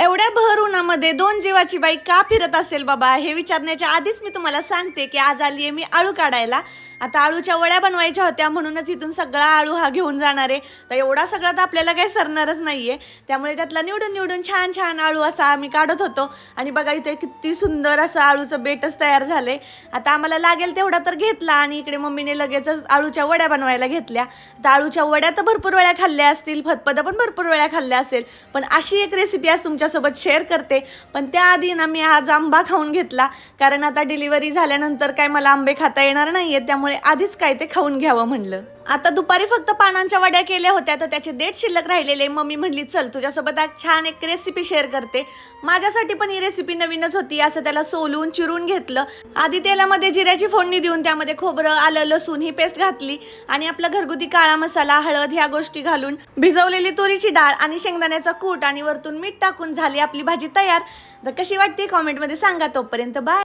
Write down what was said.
एवढ्या भर उन्हामध्ये दोन जीवाची बाई का फिरत असेल बाबा, हे विचारण्याच्या आधीच मी तुम्हाला सांगते की आज आली आहे मी आळू काढायला. आता आळूच्या वड्या बनवायच्या होत्या म्हणूनच इथून सगळा आळू हा घेऊन जाणार आहे. तर एवढा सगळा तर आपल्याला काही सरणारच नाहीये, त्यामुळे त्यातला निवडून निवडून छान छान आळू असा आम्ही काढत होतो. आणि बघा इथे किती सुंदर असं आळूचं बेटच तयार झालंय. आता आम्हाला लागेल तेवढा तर घेतला आणि इकडे मम्मीने लगेचच आळूच्या वड्या बनवायला घेतल्या. तर आळूच्या वड्या तर भरपूर वेळा खाल्ल्या असतील, फतपदा पण भरपूर वेळा खाल्ल्या असेल, पण अशी एक रेसिपी आज तुमच्यासोबत शेअर करते. पण त्याआधी ना मी आज आंबा खाऊन घेतला, कारण आता डिलिव्हरी झाल्यानंतर काय मला आंबे खाता येणार नाहीये, त्यामुळे आधीच काय ते खाऊन घ्यावं म्हणलं. आता दुपारी फक्त पानांच्या वड्या केल्या होत्या, तर त्याचे देठ शिल्लक राहिलेले. मम्मी म्हणली चल तुझ्यासोबत आज छान एक रेसिपी शेअर करते. माझ्यासाठी पण ही रेसिपी नवीनच होती. असं त्याला सोलून चिरून घेतलं. आधी तेलामध्ये जिऱ्याची फोडणी देऊन त्यामध्ये खोबरं, आलं, लसूण ही पेस्ट घातली आणि आपला घरगुती काळा मसाला, हळद ह्या गोष्टी घालून भिजवलेली तुरीची डाळ आणि शेंगदाण्याचा कूट आणि वरतून मीठ टाकून झाली आपली भाजी तयार. तर कशी वाटते कॉमेंटमध्ये सांगा. तोपर्यंत बाय.